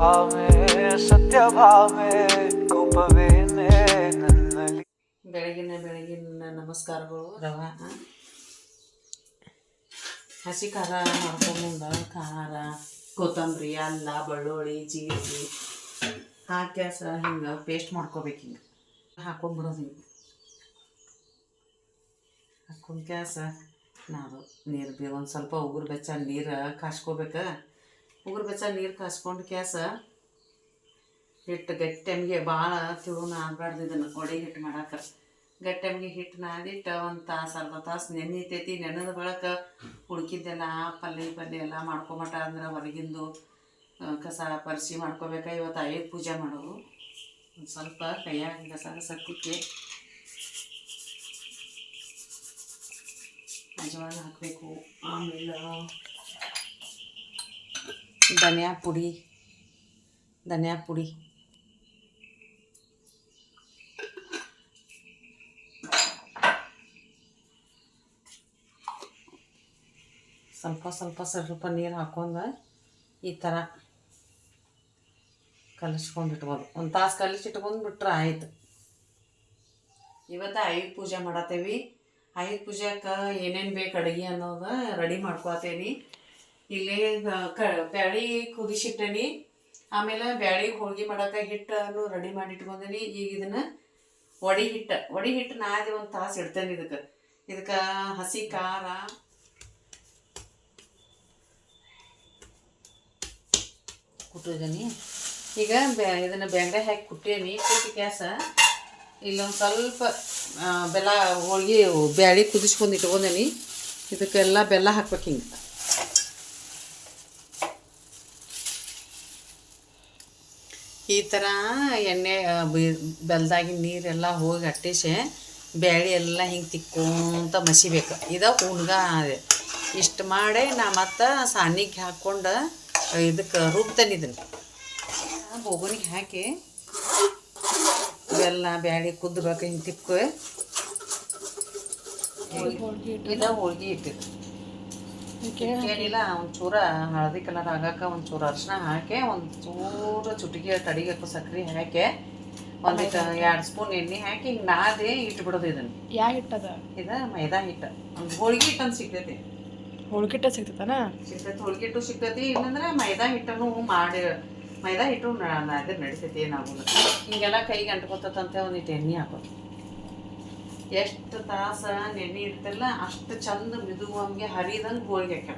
ಸತ್ಯ ಭಾವೆ ಕೋಪವೇನೆ ನನ್ನಲ್ಲಿ. ಬೆಳಗಿನ ನಮಸ್ಕಾರಗಳು. ರವಾ ಹಸಿ ಖಾರ ಮಾಡ್ಕೊಂಬಂದ ಖಾರ ಕೊತ್ತಂಬರಿ ಅಲ್ಲ ಬೆಳ್ಳುಳ್ಳಿ ಜೀರಿಗೆ ಹಾಕಿ ಹಿಂಗೆ ಪೇಸ್ಟ್ ಮಾಡ್ಕೋಬೇಕು. ಹಿಂಗೆ ಹಾಕೊಂಡ್ಬಿಡೋದು. ಹಿಂಗೆ ಹಾಕೊಂಡು ನಾವು ನೀರು ಒಂದು ಸ್ವಲ್ಪ ಉಗುರು ಬೆಚ್ಚ ನೀರು ಕಾಸ್ಕೋಬೇಕು. ಉಗುರು ಬೆಚ್ಚ ನೀರು ಕಾಸ್ಕೊಂಡು ಹಿಟ್ಟು ಗಟ್ಟಿಗೆ ಭಾಳ ತಿಳುನ ಆಗಬಾರ್ದು. ಇದನ್ನು ಒಡೆ ಹಿಟ್ಟು ಮಾಡಕ್ಕೆ ಗಟ್ಟಿಗೆ ಹಿಟ್ಟು ನಾದಿಟ್ಟು ಒಂದು ತಾಸು ಅರ್ಧ ತಾಸು ನೆನೀತೈತಿ. ನೆನೆದ ಬಳಕ ಹುಡುಕಿದ್ದೆಲ್ಲ ಪಲ್ಯ ಎಲ್ಲ ಮಾಡ್ಕೊಂಬಟ ಅಂದ್ರೆ ಹೊರಗಿಂದು ಕಸ ಪರಿಸಿ ಮಾಡ್ಕೋಬೇಕ. ಇವತ್ತು ಆಯುಧ ಪೂಜೆ ಮಾಡೋದು. ಒಂದು ಸ್ವಲ್ಪ ಕೈಯಾಗ ಗಸ ತಿಕ್ಕಿ ಅಜವಾನ ಹಾಕಬೇಕು. ಆಮೇಲೆ ಧನಿಯಾ ಪುಡಿ ಸ್ವಲ್ಪ ನೀರು ಹಾಕೊಂಡು ಈ ಥರ ಕಲಿಸ್ಕೊಂಡು ಇಟ್ಬೋದು. ಒಂದು ತಾಸು ಕಲಿಸಿಟ್ಕೊಂಡು ಬಿಟ್ರೆ ಆಯ್ತು. ಇವತ್ತು ಆಯುಧ ಪೂಜೆ ಮಾಡತ್ತೇವಿ. ಆಯುಧ ಪೂಜೆಗೆ ಏನೇನು ಬೇಕು ಅಡುಗೆ ಅನ್ನೋದು ರೆಡಿ ಮಾಡ್ಕೊತೇನಿ. ಇಲ್ಲಿ ಬ್ಯಾಳಿ ಕುದಿಸಿಟ್ಟೇನಿ. ಆಮೇಲೆ ಬ್ಯಾಳಿಗೆ ಹೋಳಿಗೆ ಮಾಡೋಕೆ ಹಿಟ್ಟನ್ನು ರೆಡಿ ಮಾಡಿ ಇಟ್ಕೊಂಡೇನಿ. ಈಗ ಇದನ್ನು ವಡೆ ಹಿಟ್ಟು ನಾದಿ ಒಂದು ತಾಸು ಇಡ್ತೇನೆ. ಇದಕ್ಕೆ ಹಸಿ ಖಾರ ಕುಟ್ಟಿದ್ದೀನಿ. ಈಗ ಇದನ್ನು ಬೆಂಡೆ ಹಾಕಿ ಕುಟ್ಟೇನಿ. ಕುಟ್ಟಿ ಇಲ್ಲೊಂದು ಸ್ವಲ್ಪ ಬೆಲ್ಲ ಹೋಳಿಗೆ ಬ್ಯಾಳಿ ಕುದಿಸ್ಕೊಂಡು ಇಟ್ಕೊಂಡೇನಿ. ಇದಕ್ಕೆಲ್ಲ ಬೆಲ್ಲ ಹಾಕ್ಬೇಕು. ಹಿಂಗೆ ಈ ಥರ ಎಣ್ಣೆ ಬೆಲ್ದಾಗಿನ ನೀರೆಲ್ಲ ಹೋಗಿ ಅಟ್ಟಿಸಿ ಬ್ಯಾಳಿ ಎಲ್ಲ ಹಿಂಗೆ ತಿಕ್ಕೊಂತ ಮಸಿಬೇಕು. ಇದು ಹುಣ್ಗ ಇಷ್ಟು ಮಾಡಿ ನಾ ಮತ್ತು ಸಾಣಿಗೆ ಹಾಕ್ಕೊಂಡು ಇದಕ್ಕೆ ರುಬ್ತೇನೆ. ಇದನ್ನು ಬೋಗುನಿಗೆ ಹಾಕಿ ಬೆಲ್ಲ ಬ್ಯಾಳಿ ಕುದ್ದಬೇಕು. ಹಿಂಗೆ ತಿಕ್ಕು ಇದು ಹೋಳ್ಗೆ ಇಟ್ಟಿದ್ದು. ಏನಿಲ್ಲ, ಒಂಚೂರ ಹಳದಿ ಕಲರ್ ಆಗಾಕ ಒಂಚೂರು ಅರಿಶಿನ ಹಾಕಿ ಒಂಚೂರು ಚುಟಿಗೆ ತಡಿಗೆ ಸಕ್ಕರೆ ಹಾಕಿ ಒಂದಿಟ್ಟು 2 ಸ್ಪೂನ್ ಎಣ್ಣೆ ಹಾಕಿ ಹಿಂಗೆ ನಾದಿ ಇಟ್ಬಿಡೋದು. ಇದನ್ನು ಯಾವ ಹಿಟ್ಟದ? ಇದು ಮೈದಾ ಹಿಟ್ಟು. ಒಂದು ಹೋಳ್ಗೆ ಹಿಟ್ಟಂತ ಸಿಗ್ತೈತಿ. ಹೋಳ್ಗೆ ಹಿಟ್ಟು ಸಿಗ್ತೈತನ? ಸಿಗ್ತೈತಿ. ಹೋಳ್ಗೆ ಹಿಟ್ಟು ಸಿಗ್ತೈತಿ. ಇಲ್ಲಂದ್ರೆ ಮೈದಾ ಹಿಟ್ಟನ್ನು ಮಾಡಿ ಮೈದಾ ಹಿಟ್ಟು ಅದು ನಡಿತೈತಿ. ಏನಾಗೋದು ಹಿಂಗೆಲ್ಲ ಕೈಗೆ ಅಂಟ್ಕೊತಂತ ಒಂದಿಟ್ಟು ಎಣ್ಣೆ ಹಾಕೋದು. ಎಷ್ಟು ತಾಸ ನೆನೆ ಇಡ್ತಿಲ್ಲ ಅಷ್ಟು ಚಂದ ಮಿದುವಂಗೆ ಹರಿದಂಗೆ ಹೋಳಿಗೆ ಹಾಕ.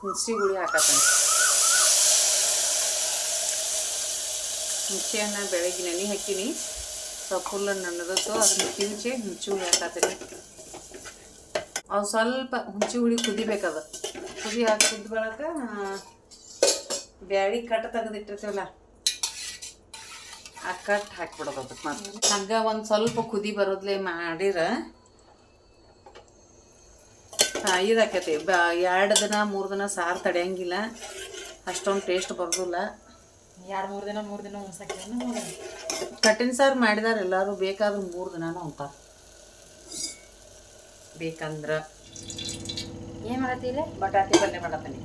ಹುಣಸಿ ಹುಳಿ ಹಾಕತ್ತಾನೆ. ಹುಣಸೆಹಣ್ಣ ಬೆಳಗ್ಗೆ ನೆನೆ ಹಾಕಿನಿ. ಸ್ವಲ್ಪ ಫುಲ್ ನನ್ನದತ್ತು ಅದನ್ನು ತಿಂಚಿ ಹುಣಸಿ ಹುಳಿ ಹಾಕತ್ತೀನಿ. ಅವು ಸ್ವಲ್ಪ ಹುಣಸಿ ಹುಳಿ ಕುದಿಬೇಕದು. ಹಾಕಿ ಕುದ್ದ ಬಳಕ ಬ್ಯಾಳಿ ಕಟ್ಟು ತೆಗೆದಿಟ್ಟಿರ್ತೀವಲ್ಲ ಆ ಕಟ್ ಹಾಕ್ಬಿಡೋದು. ಅದಕ್ಕೆ ಮತ್ತೆ ಹಂಗೆ ಒಂದು ಸ್ವಲ್ಪ ಕುದಿ ಬರೋದ್ಲೆ ಮಾಡಿರ ಇದು ಹಾಕೈತಿ. 2 ದಿನ 3 ದಿನ ಸಾರು ತಡೆಯಂಗಿಲ್ಲ. ಅಷ್ಟೊಂದು ಟೇಸ್ಟ್ ಬರೋದಿಲ್ಲ. 2-3 ದಿನ ಉಣ್ಸಕ್ಕೆ ಕಟ್ಟಿನ ಸಾರು ಮಾಡಿದಾರೆ ಎಲ್ಲರೂ. ಬೇಕಾದ್ರೂ 3 ದಿನನೂ ಉಣ್ತಾರೆ. ಬೇಕಂದ್ರೆ ಏನು ಮಾಡತ್ತೀರಿ? ಬಟಾಟಿ ಪಲ್ಯ ಮಾಡತ್ತೀನಿ.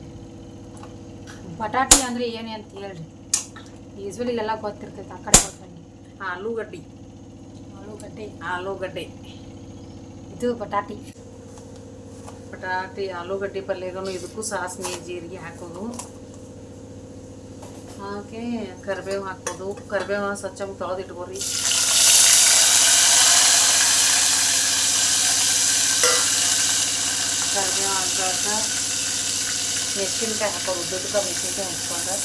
ಬಟಾಟಿ ಅಂದರೆ ಏನೇ ಅಂತ ಹೇಳ್ರಿ. ಯೂಸ್ವಲಿ ಎಲ್ಲ ಗೊತ್ತಿರ್ತೈತೆ. ಆ ಕಡೆ ಗೊತ್ತಂಗೆ ಆಲೂಗಡ್ಡೆ ಇದು ಬಟಾಟಿ ಆಲೂಗಡ್ಡೆ ಪಲ್ಯಗೂ ಇದಕ್ಕೂ ಸಾಸ್ಮೆ ಜೀರಿಗೆ ಹಾಕೋದು. ಹಾಕಿ ಕರಿಬೇವು ಹಾಕೋದು. ಕರಿಬೇವು ಸ್ವಚ್ಛ ತೊಳೆದು ಇಟ್ಕೋರಿ. ಕರಿಬೇವು ಹಾಕಾಕ ಮೆಣಸಿನ್ಕಾಯಿ ಹಾಕೋದು. ಉದ್ದಕ್ಕ ಮೆಣಸಿನ್ಕಾಯಿ ಹಾಕ್ಕೊಂಡು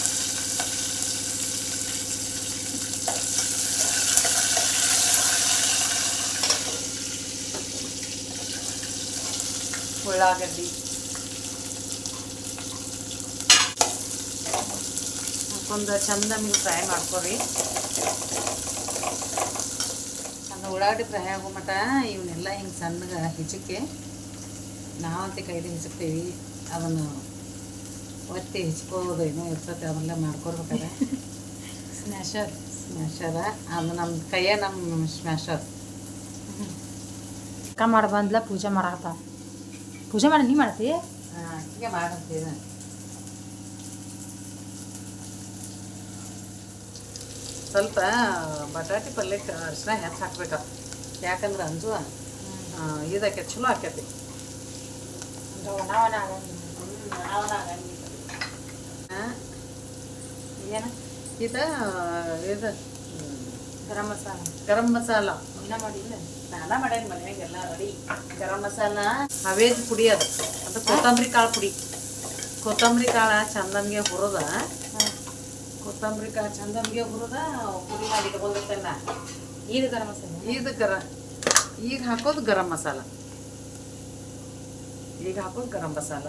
ಉಳ್ಳಾಗಡ್ಡಿ ಹಾಕೊಂಡು ಚಂದ ನೀವು ಫ್ರೈ ಮಾಡ್ಕೊರಿ. ಚಂದ ಉಳ್ಳಾಗಡ್ಡಿ ಫ್ರೈ ಆಗೋ ಮಟ ಇವನ್ನೆಲ್ಲ ಹಿಂಗೆ ಸಣ್ಣಗೆ ಹೆಚ್ಚಕ್ಕೆ ನಾವಂತೆ ಕೈಲಿ ಹೆಚ್ಚಕ್ತೀವಿ. ಅದನ್ನು ಒತ್ತಿ ಹೆಚ್ಕೋದು ಏನೋ ಇರ್ತೈತೆ. ಅವೆಲ್ಲ ಮಾಡ್ಕೊಡ್ಬೇಕಾದ್ರೆ ಸ್ಮ್ಯಾಶರ ಅದು ನಮ್ಮ ಕೈಯ ನಮ್ಮ ಸ್ಮ್ಯಾಶರ್. ಅಕ್ಕ ಮಾಡಿ ಬಂದ್ಲ ಪೂಜೆ ಮಾಡಾಕ. ಪೂಜೆ ಮಾಡಿ ನೀ ಮಾಡ್ತಿ? ಹೀಗೆ ಮಾಡಂತೀವಿ. ಸ್ವಲ್ಪ ಬಟಾಟಿ ಪಲ್ಯಕ್ಕೆ ಅರಿಶಿನ ಹೆಚ್ಚು ಹಾಕ್ಬೇಕು, ಯಾಕಂದ್ರೆ ಅಂಜು ಇದಕ್ಕೆ ಚಲೋ ಆಕೈತಿ. ಏನು ಇದು ಇದು ಗರಂ ಮಸಾಲ ಗರಂ ಮಸಾಲ ಎಲ್ಲ ಮಾಡಿಲ್ಲ. ನಾನ ಮಾಡೇನಿ ಮನ್ಯಾಗೆಲ್ಲ ರೆಡಿ. ಗರಂ ಮಸಾಲ ಹವೇಜ್ ಪುಡಿ ಅದು ಕೊತ್ತಂಬರಿ ಕಾಳು ಪುಡಿ. ಕೊತ್ತಂಬರಿ ಕಾಳು ಚಂದನ್ಗೆ ಹುರಿದ ಕೊತ್ತಂಬರಿ ಕಾಳು ಚಂದನ್ಗೆ ಹುರಿದ ಪುಡಿ ಮಾಡಿ ಇಟ್ಕೊಂಡಿರ್ತೇನೆ ನಾ. ಇದು ಗರಂ ಮಸಾಲ. ಈಗ ಹಾಕೋದು ಗರಂ ಮಸಾಲ. ಈಗ ಹಾಕೋದು ಗರಂ ಮಸಾಲ.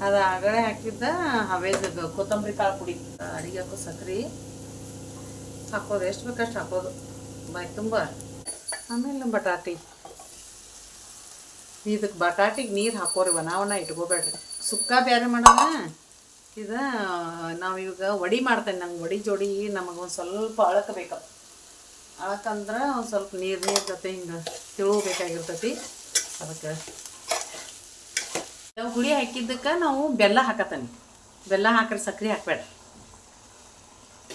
ಅದು ಆಗಡೆ ಹಾಕಿದ್ದ ಹವೇಜ್ ಕೊತ್ತಂಬರಿ ಕಾಳು ಪುಡಿ. ಅಡಿಗೆ ಹಾಕೋ ಸಕ್ರೆ ಹಾಕೋದು, ಎಷ್ಟು ಬೇಕಷ್ಟು ಹಾಕೋದು ಬಾಯಿ ತುಂಬ. ಆಮೇಲೆ ಬಟಾಟಿ. ಇದಕ್ಕೆ ಬಟಾಟಿಗೆ ನೀರು ಹಾಕೋರಿ, ಒಣವನ್ನ ಇಟ್ಕೋಬೇಡ್ರಿ. ಸುಕ್ಕ ಬೇರೆ ಮಾಡೋಣ. ಇದು ನಾವು ಈಗ ವಡಿ ಮಾಡ್ತೇನೆ. ನಂಗೆ ವಡಿ ಜೋಡಿ ನಮಗೆ ಒಂದು ಸ್ವಲ್ಪ ಅಳಕಬೇಕು. ಅಳಕಂದ್ರೆ ಒಂದು ಸ್ವಲ್ಪ ನೀರು ಜೊತೆ ಹಿಂಗೆ ತಿಳ್ಬೇಕಾಗಿರ್ತೈತಿ. ಅದಕ್ಕೆ ಹುಳಿ ಹಾಕಿದ್ದಕ್ಕೆ ನಾವು ಬೆಲ್ಲ ಹಾಕತ್ತೇನೆ. ಬೆಲ್ಲ ಹಾಕ್ರಿ, ಸಕ್ರೆ ಹಾಕ್ಬೇಡ.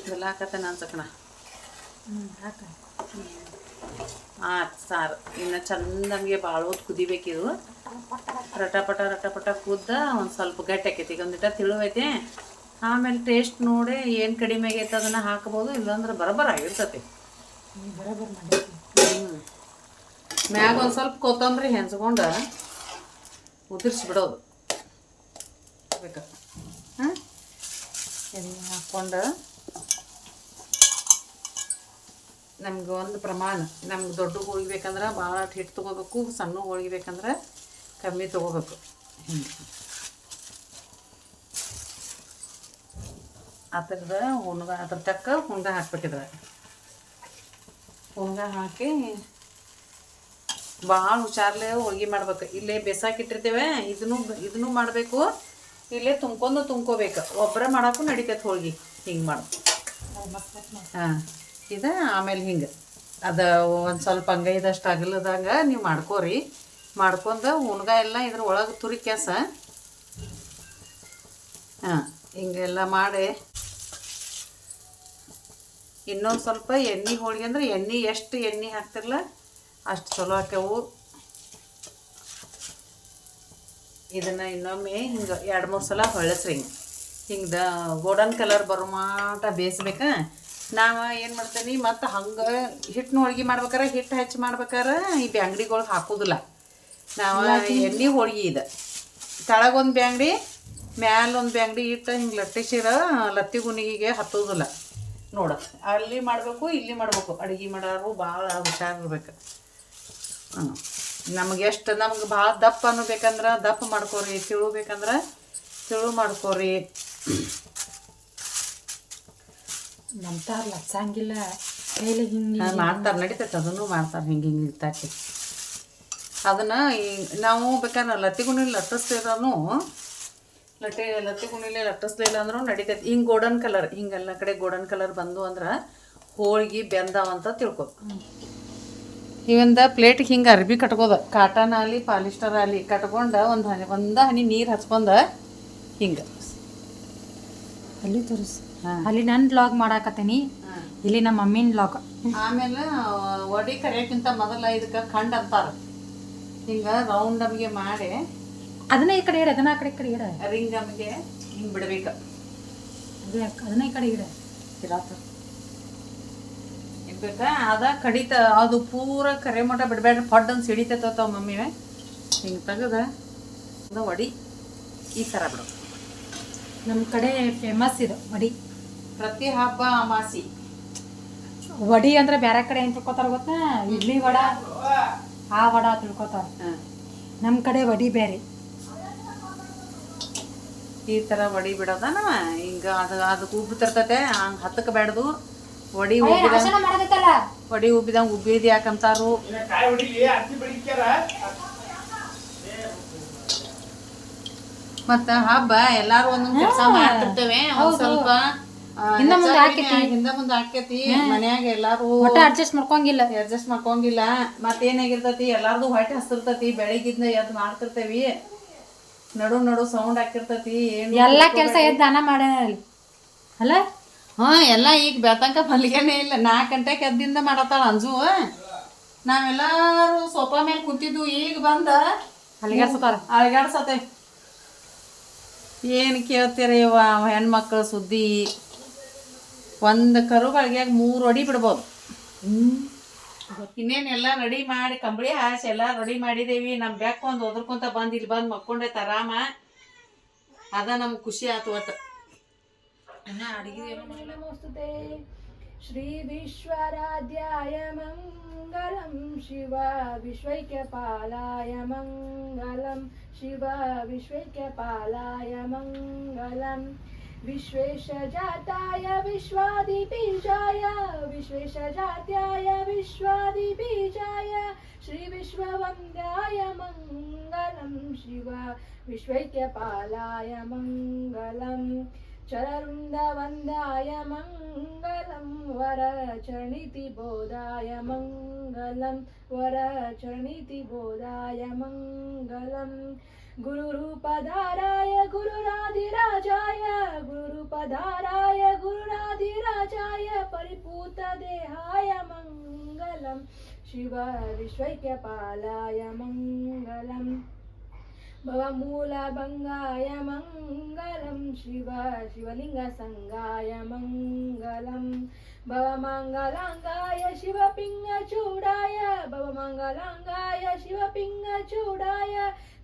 ಬೆಲ್ಲ ಹಾಕತ್ತೇನೆ ಅನ್ಸಕಣ. ಹಾಕ. ಸಾರು ಇನ್ನು ಚಂದಂಗೆ ಭಾಳ ಹೊತ್ತು ಕುದಿಬೇಕಿದು. ರಟಪಟ ಕುದ್ದ ಒಂದು ಸ್ವಲ್ಪ ಗಟ್ಟಿ ಆಕೈತಿ. ಈಗ ಒಂದಿಟ ತಿಳುವೈತೆ. ಆಮೇಲೆ ಟೇಸ್ಟ್ ನೋಡಿ ಏನು ಕಡಿಮೆ ಆಗೈತೆ ಅದನ್ನು ಹಾಕ್ಬೋದು, ಇಲ್ಲಾಂದ್ರೆ ಬರಬರ ಆಗಿರ್ತೈತಿ. ಬರೋಬ್ಬರ ಮಾಡಿ. ಮ್ಯಾಗ ಒಂದು ಸ್ವಲ್ಪ ಕೊತ್ತಂಬರಿ ಹೆಂಚ್ಕೊಂಡು ಉದುರಿಸ್ಬಿಡೋದು ಬೇಕಾ. ಹಾಕ್ಕೊಂಡು ನಮ್ಗೆ ಒಂದು ಪ್ರಮಾಣ, ನಮ್ಗೆ ದೊಡ್ಡ ಹೋಳಿಗೆ ಬೇಕಂದ್ರೆ ಭಾಳ ಹಿಟ್ಟು ತೊಗೋಬೇಕು, ಸಣ್ಣ ಹೋಳಿಗೆ ಬೇಕಂದ್ರೆ ಕಮ್ಮಿ ತೊಗೋಬೇಕು. ಹಿಂಗೆ ಆ ಥರದ ಹುಣ್ಗ ಅದ್ರ ತಕ್ಕ ಹುಣ್ಗ ಹಾಕ್ಬೇಕಿದ್ರೆ ಹುಣ್ಗ ಹಾಕಿ ಭಾಳ ಹುಷಾರ್ಲೆ ಹೋಳಿಗೆ ಮಾಡ್ಬೇಕು. ಇಲ್ಲೇ ಬೇಸಾಕಿಟ್ಟಿರ್ತೇವೆ, ಇದನ್ನು ಮಾಡಬೇಕು. ಇಲ್ಲೇ ತುಂಬ್ಕೋಬೇಕು. ಒಬ್ಬರೇ ಮಾಡೋಕ್ಕೂ ನಡಿತೈತೆ ಹೋಳಿಗೆ. ಹಿಂಗೆ ಮಾಡು. ಹಾಂ, ಇದು ಆಮೇಲೆ ಹಿಂಗೆ ಅದು ಒಂದು ಸ್ವಲ್ಪ ಅಂಗೈದಷ್ಟು ಅಗಲದಾಗ ನೀವು ಮಾಡ್ಕೋರಿ. ಮಾಡ್ಕೊಂಡು ಹುಣ್ಗ ಎಲ್ಲ ಇದ್ರ ಒಳಗೆ ತುರಿ ಕೆಸ ಹಿಂಗೆಲ್ಲ ಮಾಡಿ ಇನ್ನೊಂದು ಸ್ವಲ್ಪ ಎಣ್ಣೆ ಹೋಳಿಗೆ ಅಂದ್ರೆ ಎಣ್ಣೆ ಎಷ್ಟು ಎಣ್ಣೆ ಹಾಕ್ತಿರಲ್ಲ ಅಷ್ಟು ಚಲೋ ಹಾಕ್ಯವು. ಇದನ್ನು ಇನ್ನೊಮ್ಮೆ ಹಿಂಗೆ 2-3 ಸಲ ಹೊಳಸ್ರಿ. ಹಿಂಗೆ ಗೋಲ್ಡನ್ ಕಲರ್ ಬರೋ ಮಾಟ ಬೇಯಿಸ್ಬೇಕಾ. ನಾವು ಏನು ಮಾಡ್ತೇನೆ ಮತ್ತು ಹಂಗೆ ಹಿಟ್ಟು ಹೋಳ್ಗೆ ಮಾಡ್ಬೇಕಾರೆ ಹಿಟ್ಟು ಹೆಚ್ಚು ಮಾಡ್ಬೇಕಾರೆ ಈ ಬ್ಯಾಂಗ್ಡಿಗಳ್ಗೆ ಹಾಕೋದಿಲ್ಲ ನಾವು. ಎಣ್ಣೆ ಹೋಳ್ಗೆ ಇದು ಕೆಳಗೊಂದು ಬ್ಯಾಂಗ್ಡಿ ಮ್ಯಾಲೊಂದು ಬ್ಯಾಂಗ್ಡಿ ಇಟ್ಟು ಹಿಂಗೆ ಲಟ್ಟಿಸಿರ ಲತ್ತಿ ಗುಣಿಗೆ ಹತ್ತೋದಿಲ್ಲ ನೋಡು. ಅಲ್ಲಿ ಮಾಡಬೇಕು, ಇಲ್ಲಿ ಮಾಡಬೇಕು. ಅಡುಗೆ ಮಾಡೋರು ಭಾಳ ಹುಷಾರಿರ್ಬೇಕು. ನಮ್ಗೆ ಎಷ್ಟು ನಮ್ಗೆ ಭಾಳ ದಪ್ಪನೂ ಬೇಕಂದ್ರೆ ದಪ್ಪ ಮಾಡ್ಕೋರಿ, ತಿಳು ಬೇಕಂದ್ರೆ ತಿಳು ಮಾಡ್ಕೋರಿ. ನಂಬ್ತಾರ ಲಟ್ಸಂಗಿಲ್ಲ ಕೈಲಿ ಹಿಂಗೆ ಮಾಡ್ತಾರೆ, ನಡೀತೈತೆ. ಅದನ್ನು ಮಾಡ್ತಾರೆ ಹಿಂಗೆ ಇರ್ತಾಕಿ. ಅದನ್ನು ನಾವು ಬೇಕಾದ್ರೆ ಲತ್ತಿ ಗುಣಿಲಿ ಲಟ್ಟಿಸ್ತಿರೋನು ಲತ್ತಿ ಗುಣಿಲಿ ಲಟ್ಟಿಸ್ಲಿಲ್ಲ ಅಂದ್ರೂ ನಡೀತೈತಿ. ಹಿಂಗೆ ಗೋಲ್ಡನ್ ಕಲರ್ ಹಿಂಗೆಲ್ಲ ಕಡೆ ಗೋಲ್ಡನ್ ಕಲರ್ ಬಂದು ಅಂದ್ರೆ ಹೋಳಿಗೆ ಬೆಂದಾವಂತ ತಿಳ್ಕೊದು. ಇವಂದ ಪ್ಲೇಟಿಗೆ ಹಿಂಗೆ ಅರ್ಬಿ ಕಟ್ಕೋದು, ಕಾಟನ್ ಆಗಲಿ ಪಾಲಿಸ್ಟರ್ ಆಗಲಿ ಕಟ್ಕೊಂಡು ಒಂದು ಹನಿ ನೀರು ಹಚ್ಕೊಂಡು ಹಿಂಗೆ ಅಲ್ಲಿ ತೋರಿಸ್. ಅಲ್ಲಿ ನನ್ನ ಬ್ಲಾಗ್ ಮಾಡಾಕತ್ತೀನಿ, ಇಲ್ಲಿ ನಮ್ಮ ಮಮ್ಮಿನ ಬ್ಲಾಗ್. ಆಮೇಲೆ ವಡಿ ಕರಿಯೋಕ್ಕಿಂತ ಮೊದಲ ಇದಕ್ಕೆ ಖಂಡ್ ಅಂತಾರೆ. ಹಿಂಗೆ ರೌಂಡ್ ಅಮ್ಗೆ ಮಾಡಿ ಅದನ್ನ ಈ ಕಡೆ ಇಡ, ಅದನ್ನ ಆ ಕಡೆ ಇಡ, ರಿಂಗ್ ಅಮ್ಗೆ ಹಿಂಗೆ ಬಿಡ್ಬೇಕು. ಅದನ್ನ ಈ ಕಡೆ ಇಡ ಇರಾತ ಇಡ್ಬೇಕಾ. ಅದ ಕಡಿತ ಅದು ಪೂರ ಕರೆ ಮಟ ಬಿಡಬೇಡ್ರಿ, ಪಡ್ಡನ್ನು ಸಿಡಿತೈತವ ಮಮ್ಮಿ. ಹಿಂಗೆ ತೆಗೆದ ಅದು ವಡಿ ಈ ಥರ ಬಿಡೋದು. ನಮ್ಮ ಕಡೆ ಫೇಮಸ್ ಇದು ವಡಿ. ಪ್ರತಿ ಹಬ್ಬ ಅಮಾಸಿ ವಡಿ ಅಂದ್ರೆ ಬೇರೆ ಕಡೆ ಏನು ತಿಳ್ಕೊತಾರ ಗೊತ್ತಾ? ಇಡ್ಲಿ ವಡ ಆ ವಡ ತಿಳ್ಕೊತಾರ. ನಮ್ಮ ಕಡೆ ವಡಿ ಬೇರೆ. ಈ ಥರ ವಡಿ ಬಿಡೋದ ನಮ್ಮ ಹಿಂಗೆ. ಅದಕ್ಕೆ ಉಬ್ಬುತ್ತಿರ್ತೈತೆ, ಹಂಗೆ ಹತ್ತಕ್ಕೆ ಬೇಡದು. ವಡಿ ಉಬ್ಬಿದಂಗೆ ಉಬ್ಬಿದ್ ಯಾಕಂತಾರು. ಮತ್ತ ಹಬ್ಬ ಎಲ್ಲಾರು ಒಂದೊಂದು ಕೆಲಸ ಮಾಡ್ತಿರ್ತೇವೆ. ಸ್ವಲ್ಪ ಹಿಂದ ಮುಂದೆ ಆಕೇತಿ ಮನ್ಯಾಗ. ಎಲ್ಲಾರು ಅಡ್ಜಸ್ಟ್ ಮಾಡ್ಕೊಂಗಿಲ್ಲ. ಮತ್ತೇನಾಗಿರ್ತೈತಿ ಎಲ್ಲಾರ್ದು ಹೊಟ್ಟೆ ಹಸ್ತಿರ್ತೈತಿ. ಬೆಳಿಗ್ಗಿಂದ ಎದ್ದು ಮಾಡ್ತಿರ್ತೇವಿ, ನಡು ಸೌಂಡ್ ಹಾಕಿರ್ತೈತಿ. ಎಲ್ಲಾ ಕೆಲಸ ಎದ್ದು ದಾನ ಮಾಡ್ಯಾನ ಅಲ್ಲ. ಹಾಂ ಎಲ್ಲ ಈಗ ಬೆಳ್ತಂಕ ಮಲ್ಲಿಗೆನೇ ಇಲ್ಲ 4 ಗಂಟೆಗೆ ಎದ್ದಿಂದ ಮಾಡತ್ತಾಳ ಅಂಜು. ನಾವೆಲ್ಲರೂ ಸೋಫಾ ಮೇಲೆ ಕೂತಿದ್ದು ಈಗ ಬಂದ ಅಳಗಾಡ್ಸತ್ತೆ. ಏನು ಕೇಳ್ತೀರಿ ಹೆಣ್ಮಕ್ಳು ಸುದ್ದಿ. ಒಂದು ಕರು ಗಳಿಗ್ಯಾಗ 3 ಅಡಿ ಬಿಡ್ಬೋದು. ಇನ್ನೇನೆಲ್ಲ ರೆಡಿ ಮಾಡಿ ಕಂಬಳಿ ಹಾಸಿ ಎಲ್ಲ ರೆಡಿ ಮಾಡಿದೇವಿ. ನಮ್ಮ ಬೆಕ್ಕ ಒಂದು ಒದ್ರಕೊಂತ ಬಂದು ಇಲ್ಲಿ ಬಂದು ಮಕ್ಕೊಂಡೈತೆ ಆರಾಮ. ಅದ ನಮ್ಗೆ ಖುಷಿ ಆಯ್ತು. ಒಟ್ಟು ಅಡಿಗೆ ನಮೋಸ್ತುತೆ ಶ್ರೀ ವಿಶ್ವರಾಧ್ಯಾಯ ಮಂಗಲಂ ಶಿವ ವಿಶ್ವೈಕ್ಯಪಾಲಾಯ ಮಂಗಲಂ ಶಿವ ವಿಶ್ವೈಕ್ಯಪಾಲಾಯ ಮಂಗಲಂ विश्वेशजाताय विश्वादिबीजाय विश्वेशजात्याय विश्वादिबीजाय श्रीविश्ववन्द्याय मङ्गलं शिव विश्वैक्यपालाय मङ्गलं चररुण्डवन्द्याय मङ्गलं वरचरणितिबोधाय मङ्गलं वरचरणितिबोधाय मङ्गलम् गुरुरूपधाराय गुरुराधिराजाय गुरुरूपधाराय गुरुराधिराजाय परिपूतदेहाय मङ्गलं शिव विश्वैक्यपालाय मङ्गलम् भवमूलभङ्गाय मङ्गलं शिव शिवलिङ्गसङ्गाय मङ्गलं भवमङ्गलाङ्गाय शिवपिङ्गचूडाय भवमङ्गलाङ्गाय शिवपिङ्गचूडाय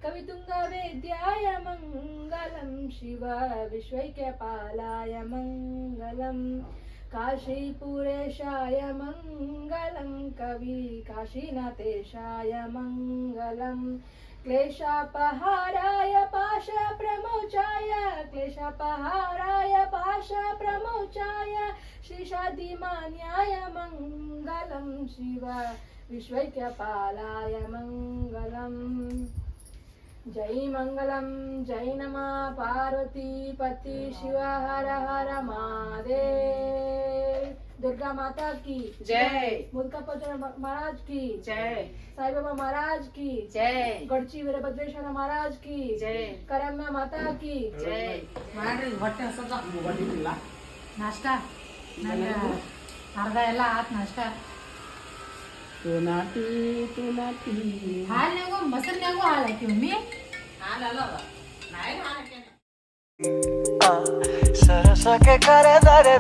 कवितुङ्गवेद्याय मङ्गलं शिव विश्वैक्यपालाय मङ्गलं काशीपुरेशाय मङ्गलं कवि काशीनाथेशाय मङ्गलं क्लेशापहाराय पाशप्रमोचाय क्लेशापहाराय पाशप्रमोचाय श्रीशादिमान्याय मङ्गलं शिव विश्वैक्यपालाय मङ्गलम् जय मंगलम जय नमः पार्वती पति शिव हर हर महादेव दुर्गा माता की जय मुल्कापचर महाराज की जय साई बाबा महाराज की जय गढ़ची वीरभद्रेश्वर महाराज की जय करम्य माता की जय ಮಾಡ್ರಿ ಹೊಟ್ಟೆ ಹಸದ ನಾಷ್ಟ ಅರ್ಧ ಎಲ್ಲ ಆತ್ ನಾಷ್ಟ. ಹಾಲ್ನಾಗು ಮೊಸರಿನಾಗು ಹಾಲು ಹಾಕಿ ಒಮ್ಮೆ. ಹಾಲಲ್ಲ ನಾಯಿ ಹಾಲು ಹಾಕ್ಯಾನೆ. ಸರಸಕ್ಕೆ ಕರೆದರೆ